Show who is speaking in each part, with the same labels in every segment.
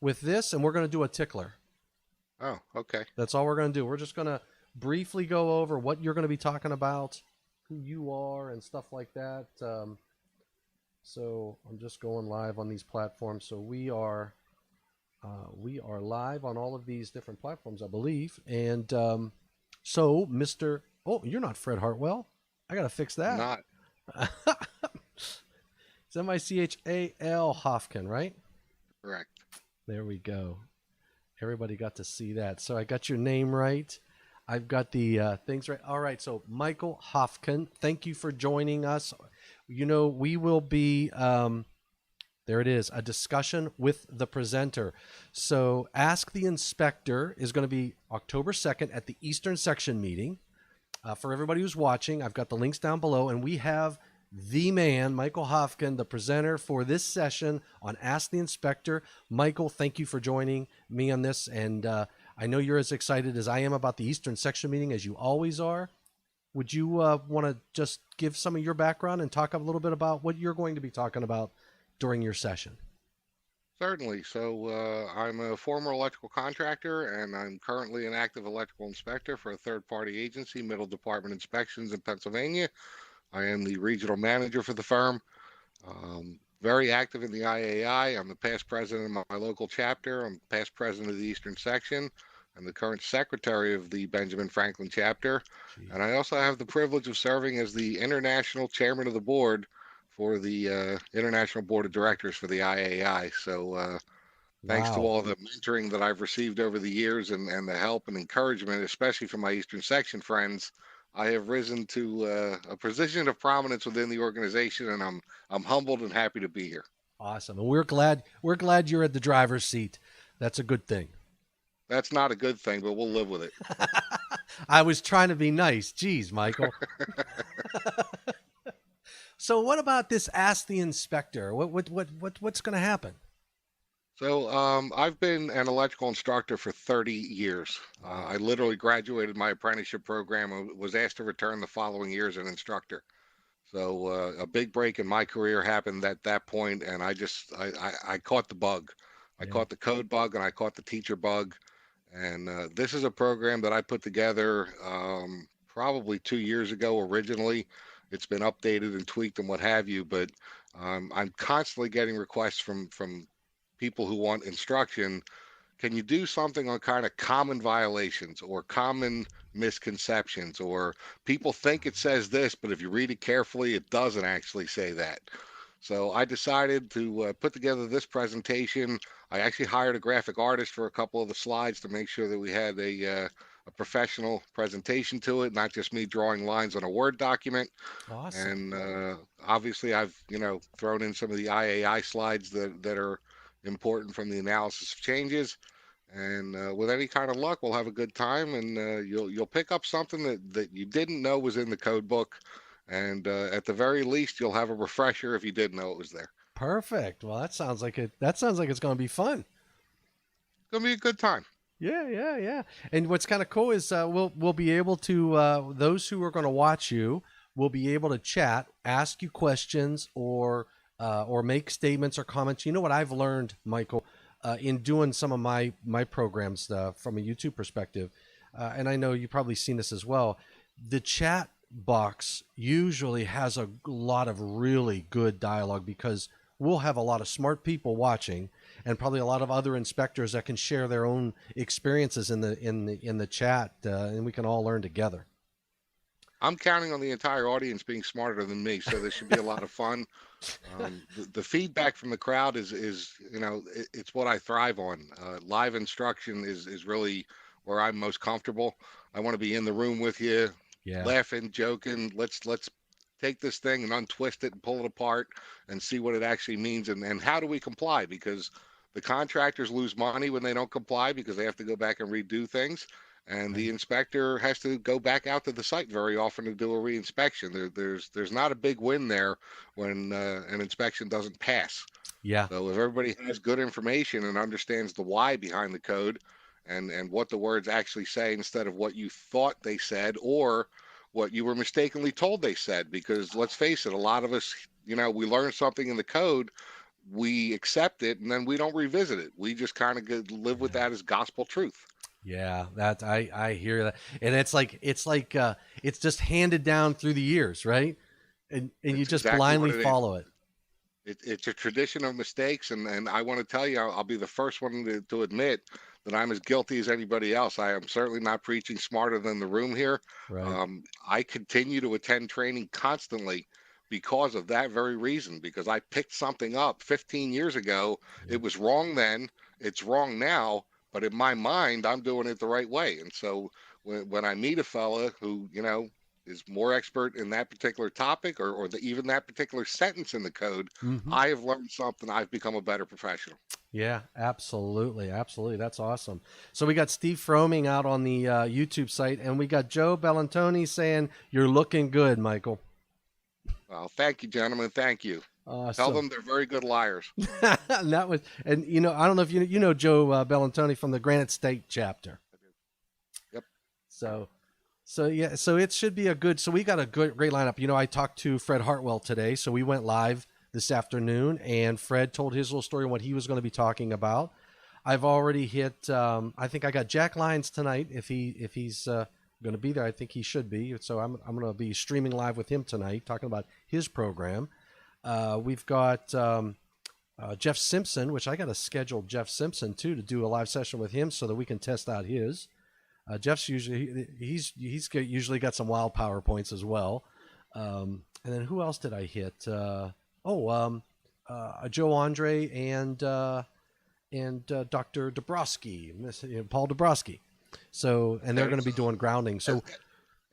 Speaker 1: with this, and we're going to do a tickler.
Speaker 2: Oh, okay.
Speaker 1: That's all we're going to do. We're just going to briefly go over what you're going to be talking about, who you are, and stuff like that. So I'm just going live on these platforms. So we are live on all of these different platforms, I believe. And so, Mister, oh, you're not Fred Hartwell. I got to fix
Speaker 2: I'm
Speaker 1: that.
Speaker 2: not.
Speaker 1: It's Michal Hofkin, right?
Speaker 2: Correct.
Speaker 1: There we go. Everybody got to see that. So I got your name right. I've got the things right. All right. So Michal Hofkin, thank you for joining us. We will be, there it is, a discussion with the presenter. So Ask the Inspector is going to be October 2nd at the Eastern Section meeting. For everybody who's watching, I've got the links down below, and we have the man, Michal Hofkin, the presenter for this session on Ask the Inspector. Michal, thank you for joining me on this, and I know you're as excited as I am about the Eastern Section meeting as you always are. Would you want to just give some of your background and talk a little bit about what you're going to be talking about during your session?
Speaker 2: Certainly. So I'm a former electrical contractor, and I'm currently an active electrical inspector for a third-party agency, Middle Department Inspections in Pennsylvania. I am the regional manager for the firm. Very active in the IAI. I'm the past president of my local chapter. I'm past president of the Eastern Section. I'm the current secretary of the Benjamin Franklin chapter. And I also have the privilege of serving as the international chairman of the board for the International Board of Directors for the IAI. So thanks to
Speaker 1: Wow.
Speaker 2: all the mentoring that I've received over the years and the help and encouragement, especially from my Eastern Section friends, I have risen to a position of prominence within the organization, and I'm humbled and happy to be here.
Speaker 1: Awesome. And we're glad you're at the driver's seat. That's a good thing.
Speaker 2: That's not a good thing, but we'll live with it.
Speaker 1: I was trying to be nice. Jeez, Michal. So what about this Ask the Inspector? What's going to happen?
Speaker 2: So I've been an electrical instructor for 30 years. I
Speaker 1: Wow.
Speaker 2: literally graduated my apprenticeship program and was asked to return the following year as an instructor. So a big break in my career happened at that point, and I caught the bug. I
Speaker 1: Yeah.
Speaker 2: caught the code bug and I caught the teacher bug. And this is a program that I put together probably 2 years ago originally. It's been updated and tweaked and what have you, but I'm constantly getting requests from people who want instruction. Can you do something on kind of common violations or common misconceptions, or people think it says this, but if you read it carefully, it doesn't actually say that. So I decided to put together this presentation. I actually hired a graphic artist for a couple of the slides to make sure that we had a professional presentation to it, not just me drawing lines on a Word document.
Speaker 1: Awesome.
Speaker 2: And obviously, I've thrown in some of the IAI slides that are important from the analysis of changes. And with any kind of luck, we'll have a good time, and you'll pick up something that you didn't know was in the code book, and at the very least, you'll have a refresher if you didn't know it was there.
Speaker 1: Perfect. Well, that sounds like it's going to be fun.
Speaker 2: It's gonna be a good time.
Speaker 1: Yeah, yeah, yeah. And what's kind of cool is we'll be able to those who are going to watch you will be able to chat, ask you questions, or make statements or comments. You know what I've learned, Michal, in doing some of my programs from a YouTube perspective, and I know you've probably seen this as well. The chat box usually has a lot of really good dialogue because we'll have a lot of smart people watching and probably a lot of other inspectors that can share their own experiences in the chat, and we can all learn together.
Speaker 2: I'm counting on the entire audience being smarter than me, so this should be a lot of fun. The feedback from the crowd is it's what I thrive on. Live instruction is really where I'm most comfortable. I want to be in the room with you,
Speaker 1: Yeah.
Speaker 2: laughing, joking. Let's take this thing and untwist it and pull it apart and see what it actually means, and how do we comply, because the contractors lose money when they don't comply because they have to go back and redo things, and the
Speaker 1: Right.
Speaker 2: inspector has to go back out to the site very often to do a reinspection. There's not a big win there when an inspection doesn't pass.
Speaker 1: Yeah.
Speaker 2: So if everybody has good information and understands the why behind the code, and what the words actually say instead of what you thought they said or what you were mistakenly told they said, because let's face it, a lot of us, we learn something in the code, we accept it and then we don't revisit it. We just kind of live with
Speaker 1: Yeah.
Speaker 2: that as gospel truth.
Speaker 1: Yeah, that I hear that, and it's just handed down through the years, right? And you
Speaker 2: It's
Speaker 1: just
Speaker 2: exactly what
Speaker 1: blindly
Speaker 2: it is.
Speaker 1: follow it.
Speaker 2: It's a tradition of mistakes, and I want to tell you, I'll be the first one to admit that I'm as guilty as anybody else. I am certainly not preaching smarter than the room here.
Speaker 1: Right.
Speaker 2: I continue to attend training constantly because of that very reason, because I picked something up 15 years ago.
Speaker 1: Yeah.
Speaker 2: It was wrong then, it's wrong now, but in my mind, I'm doing it the right way. And so when I meet a fella who, is more expert in that particular topic or even that particular sentence in the code,
Speaker 1: Hmm.
Speaker 2: I have learned something. I've become a better professional.
Speaker 1: Yeah, absolutely, absolutely. That's awesome. So we got Steve Froming out on the YouTube site, and we got Joe Bellantoni saying you're looking good, Michael.
Speaker 2: Well, thank you, gentlemen. Thank you. Tell
Speaker 1: Awesome.
Speaker 2: them they're very good liars.
Speaker 1: And that was, and I don't know if you know Joe Bellantoni from the Granite State chapter.
Speaker 2: Yep.
Speaker 1: So yeah, so it should be a good. So we got a good, great lineup. I talked to Fred Hartwell today, so we went live this afternoon, and Fred told his little story on what he was going to be talking about. I've already hit. I think I got Jack Lyons tonight. If he's going to be there, I think he should be. So I'm going to be streaming live with him tonight, talking about his program. We've got Jeff Simpson, which I got to schedule Jeff Simpson too to do a live session with him so that we can test out his. Jeff's usually usually got some wild PowerPoints as well. And then who else did I hit? Joe Andre and Dr. Dabrowski, Paul Dabrowski. So, and they're going to
Speaker 2: As,
Speaker 1: be doing grounding.
Speaker 2: as
Speaker 1: So,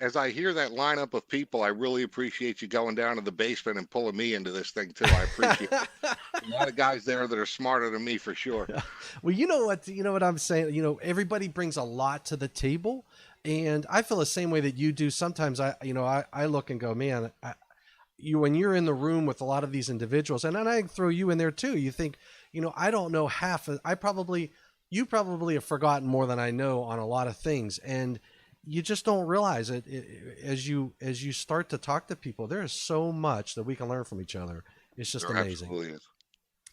Speaker 2: as I hear that lineup of people, I really appreciate you going down to the basement and pulling me into this thing too. I appreciate it. A lot of guys there that are smarter than me for sure.
Speaker 1: well, you know what I'm saying. Everybody brings a lot to the table, and I feel the same way that you do. Sometimes I look and go, man, when you're in the room with a lot of these individuals, and then I throw you in there too. You think, I don't know half. You probably have forgotten more than I know on a lot of things, and you just don't realize it, as you start to talk to people. There is so much that we can learn from each other. It's just
Speaker 2: There
Speaker 1: amazing.
Speaker 2: absolutely is.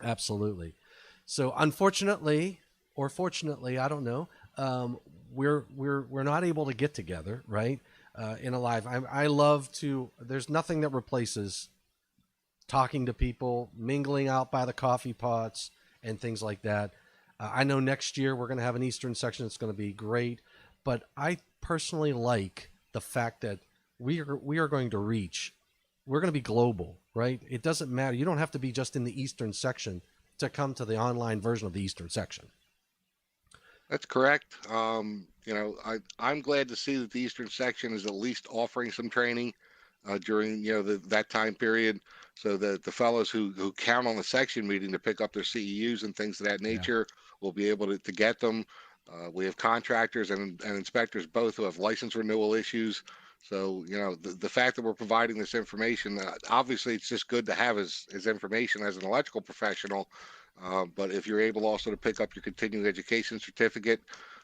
Speaker 1: Absolutely. So unfortunately, or fortunately, I don't know. Um, we're not able to get together, right? In a live. I love to. There's nothing that replaces talking to people, mingling out by the coffee pots, and things like that. I know next year we're going to have an Eastern section. It's going to be great, but I personally like the fact that we are going to reach. We're going to be global, right? It doesn't matter. You don't have to be just in the Eastern section to come to the online version of the Eastern section.
Speaker 2: That's correct. I'm glad to see that the Eastern section is at least offering some training during that time period, so that the fellows who count on the section meeting to pick up their CEUs and things of that
Speaker 1: Yeah.
Speaker 2: nature will be able to get them. We have contractors and inspectors both who have license renewal issues. So the fact that we're providing this information, obviously it's just good to have as information as an electrical professional. But if you're able also to pick up your continuing education certificate,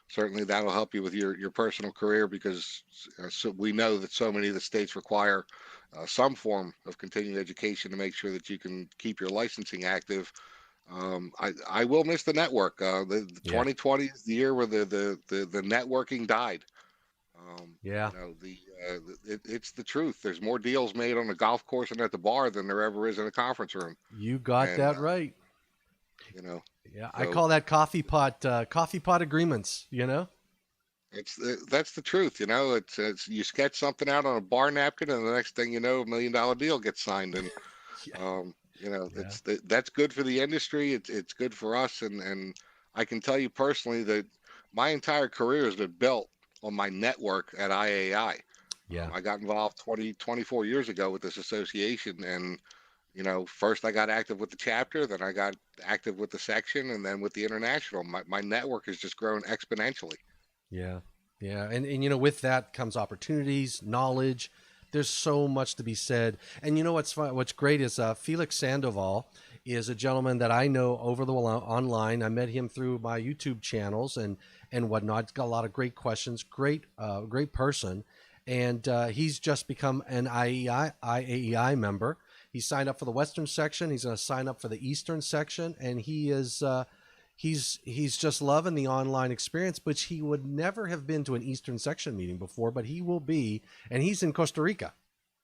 Speaker 2: certainly that'll help you with your personal career, because so we know that so many of the states require some form of continuing education to make sure that you can keep your licensing active. I will miss the network. The
Speaker 1: Yeah.
Speaker 2: 2020 is the year where the networking died.
Speaker 1: Yeah.
Speaker 2: It's the truth. There's more deals made on the golf course and at the bar than there ever is in a conference room.
Speaker 1: You got
Speaker 2: And
Speaker 1: that right.
Speaker 2: you know,
Speaker 1: Yeah, I
Speaker 2: so
Speaker 1: call that coffee pot agreements.
Speaker 2: that's the truth. It's you sketch something out on a bar napkin, and the next thing you know, $1 million deal gets signed. And
Speaker 1: Yeah. Yeah.
Speaker 2: that's good for the industry. It's good for us, and I can tell you personally that my entire career has been built on my network at IAI.
Speaker 1: Yeah.
Speaker 2: I got involved 24 years ago with this association, and first I got active with the chapter, then I got active with the section, and then with the international. My network has just grown exponentially.
Speaker 1: Yeah. Yeah. And with that comes opportunities, knowledge. There's so much to be said. And what's fun, what's great is Felix Sandoval is a gentleman that I know over the online. I met him through my YouTube channels and whatnot. He's got a lot of great questions. Great person. And he's just become an IAEI member. He signed up for the Western section. He's going to sign up for the Eastern section, and he is he's just loving the online experience, which he would never have been to an Eastern section meeting before, but he will be, and he's in Costa Rica.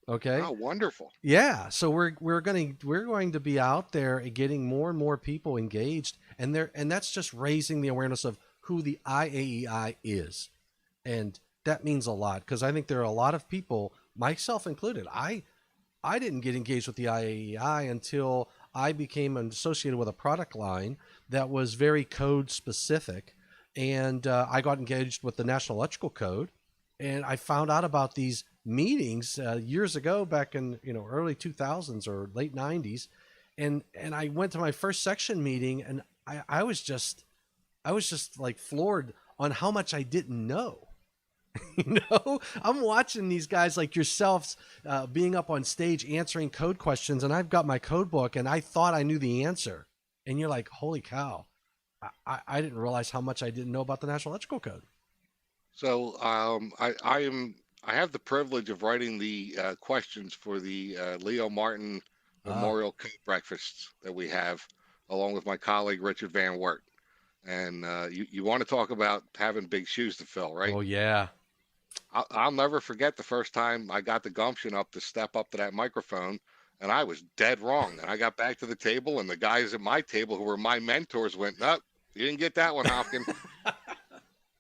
Speaker 1: Okay.
Speaker 2: Oh, wonderful.
Speaker 1: Yeah, so we're going to be out there and getting more and more people engaged, and that's just raising the awareness of who the IAEI is, and that means a lot because I think there are a lot of people, myself included. I didn't get engaged with the IAEI until I became associated with a product line that was very code specific, and I got engaged with the National Electrical Code, and I found out about these meetings years ago, back in early 2000s or late 90s, and I went to my first section meeting, and I was just like floored on how much I didn't know. I'm watching these guys like yourselves being up on stage answering code questions, and I've got my code book, and I thought I knew the answer, and you're like, holy cow, I didn't realize how much I didn't know about the National Electrical Code.
Speaker 2: So I have the privilege of writing the questions for the Leo Martin
Speaker 1: Ah,
Speaker 2: Memorial Code Breakfasts that we have, along with my colleague Richard Van Wert. And you want to talk about having big shoes to fill, right?
Speaker 1: oh yeah.
Speaker 2: I'll never forget the first time I got the gumption up to step up to that microphone, and I was dead wrong. And I got back to the table, and the guys at my table who were my mentors went, "Nope, you didn't get that one, Hopkins."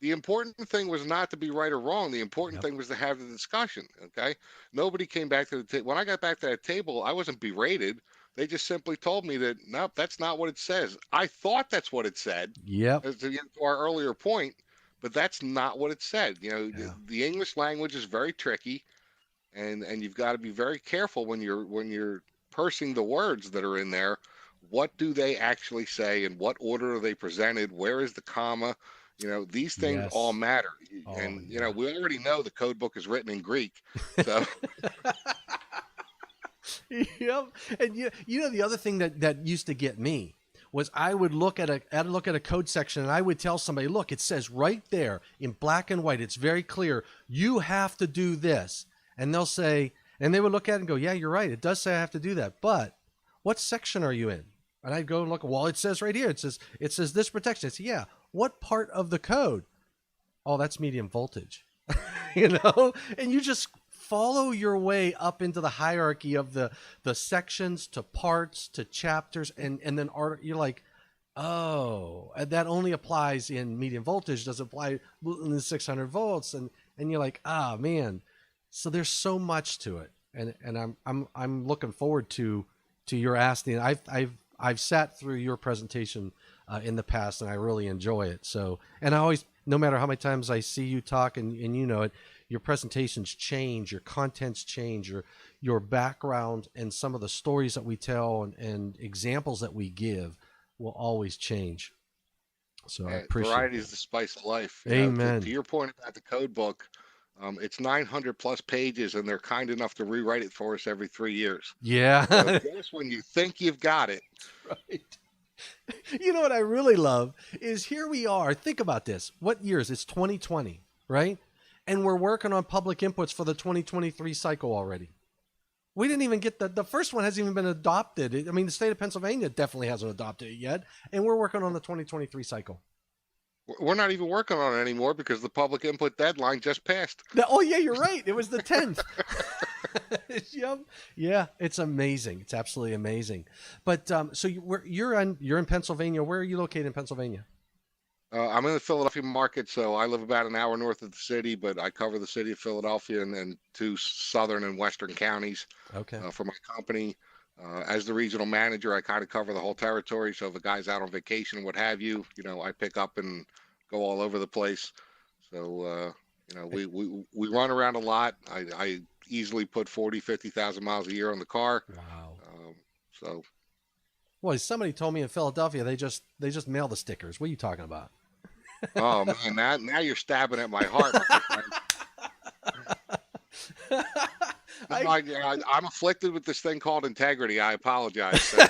Speaker 2: The important thing was not to be right or wrong. The important
Speaker 1: Yep.
Speaker 2: thing was to have the discussion. Okay. Nobody came back to the table. When I got back to that table, I wasn't berated. They just simply told me that, nope, that's not what it says. I thought that's what it said,
Speaker 1: Yep.
Speaker 2: as to get to our earlier point, but that's not what it said.
Speaker 1: Yeah.
Speaker 2: The English language is very tricky, and you've got to be very careful when you're parsing the words that are in there. What do they actually say, and what order are they presented? Where is the comma? These things all
Speaker 1: Yes.
Speaker 2: matter.
Speaker 1: Oh
Speaker 2: And
Speaker 1: yeah.
Speaker 2: we already know the code book is written in Greek, so
Speaker 1: Yep. And the other thing that used to get me was I would look at a code section, and I would tell somebody, look, it says right there in black and white, it's very clear, you have to do this. And they'll say, and they would look at it and go, yeah, you're right, it does say I have to do that, but what section are you in? And I'd go and look, well, it says right here, it says this protection. I say, yeah, what part of the code? Oh, that's medium voltage. And you just follow your way up into the hierarchy of the sections to parts to chapters, and then you're like, oh, and that only applies in medium voltage, doesn't apply in the 600 volts, and you're like, ah, man. So there's so much to it, and I'm looking forward to your asking. I've sat through your presentation in the past, and I really enjoy it. So, and I always, no matter how many times I see you talk, and you know it, your presentations change, your contents change, your background, and some of the stories that we tell and examples that we give will always change. So I appreciate
Speaker 2: variety is
Speaker 1: that.
Speaker 2: the spice of life. To
Speaker 1: Amen.
Speaker 2: your point about the code book, it's 900 plus pages, and they're kind enough to rewrite it for us every 3 years. So
Speaker 1: Yeah.
Speaker 2: just when you think you've got it,
Speaker 1: Right. You know what I really love is here we are. Think about this. What years? It's 2020, right? And we're working on public inputs for the 2023 cycle already. We didn't even get the first one hasn't even been adopted. I mean, the state of Pennsylvania definitely hasn't adopted it yet, and we're working on the 2023 cycle.
Speaker 2: we're not even working on it anymore because the public input deadline just passed.
Speaker 1: Oh yeah, you're right. It was the 10th. Yep. Yeah, it's amazing. It's absolutely amazing. But so you're in Pennsylvania. Where are you located in Pennsylvania?
Speaker 2: I'm in the Philadelphia market, so I live about an hour north of the city, but I cover the city of Philadelphia and two southern and western counties
Speaker 1: Okay.
Speaker 2: for my company. As the regional manager, I kind of cover the whole territory. So if a guy's out on vacation, what have you, I pick up and go all over the place. So we run around a lot. I easily put 50,000 miles a year on the car.
Speaker 1: Wow.
Speaker 2: So
Speaker 1: Well, somebody told me in Philadelphia they just mail the stickers. What are you talking about?
Speaker 2: oh man, now you're stabbing at my heart, my friend.
Speaker 1: I
Speaker 2: I'm afflicted with this thing called integrity. I apologize. So,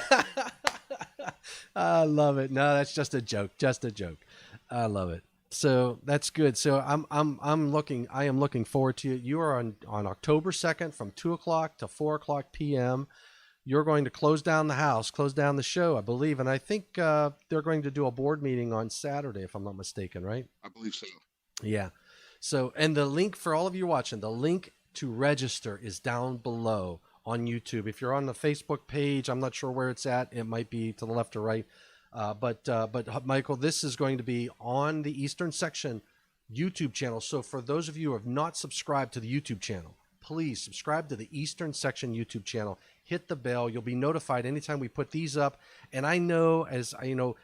Speaker 1: I love it. No, that's just a joke. Just a joke. I love it. So that's good. So I am looking forward to it. You are on October 2nd from 2 o'clock to 4 o'clock p.m. you're going to close down the house, close down the show, I believe, and I think they're going to do a board meeting on Saturday, if I'm not mistaken, right?
Speaker 2: I believe so.
Speaker 1: Yeah. So, and the link for all of you watching, the link to register is down below on YouTube. If you're on the Facebook page, I'm not sure where it's at. It might be to the left or right. But Michael, this is going to be on the Eastern Section YouTube channel. So for those of you who have not subscribed to the YouTube channel, please subscribe to the Eastern Section YouTube channel. Hit the bell. You'll be notified anytime we put these up. And I know, as you know,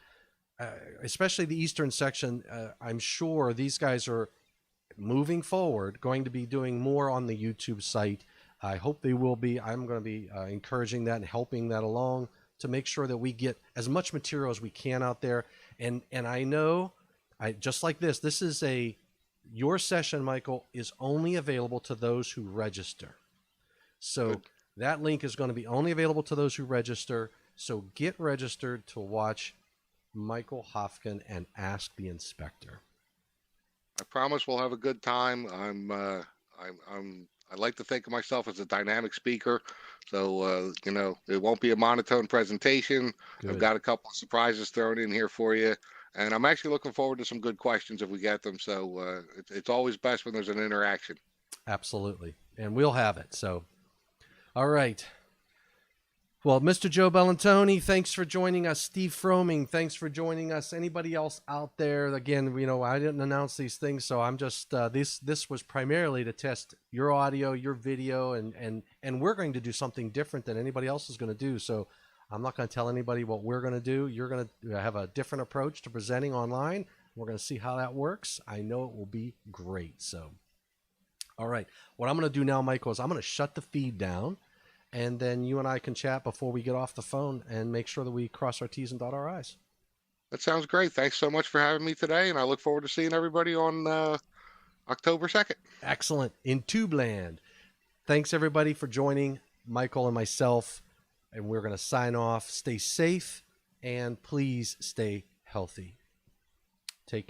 Speaker 1: especially the Eastern Section, I'm sure these guys are moving forward going to be doing more on the YouTube site. I hope they will be. I'm going to be encouraging that and helping that along to make sure that we get as much material as we can out there. And I know, I just like this is your session, Michael, is only available to those who register. So
Speaker 2: Good.
Speaker 1: that link is going to be only available to those who register. So get registered to watch Michal Hofkin and Ask the Inspector.
Speaker 2: I promise we'll have a good time. I like to think of myself as a dynamic speaker, so it won't be a monotone presentation. I've
Speaker 1: Good.
Speaker 2: got a couple of surprises thrown in here for you, and I'm actually looking forward to some good questions if we get them. So it's always best when there's an interaction.
Speaker 1: Absolutely. And we'll have it. So, all right. Well, Mr. Joe Bellantoni, thanks for joining us. Steve Froming, thanks for joining us. Anybody else out there? Again, I didn't announce these things, so I'm just this was primarily to test your audio, your video, and we're going to do something different than anybody else is going to do. So I'm not going to tell anybody what we're going to do. You're going to have a different approach to presenting online. We're going to see how that works. I know it will be great. So, all right, what I'm going to do now, Michael, is I'm going to shut the feed down. And then you and I can chat before we get off the phone and make sure that we cross our T's and dot our I's.
Speaker 2: That sounds great. Thanks so much for having me today, and I look forward to seeing everybody on October 2nd.
Speaker 1: Excellent. In Tubeland. Thanks, everybody, for joining Michael and myself. And we're going to sign off. Stay safe and please stay healthy.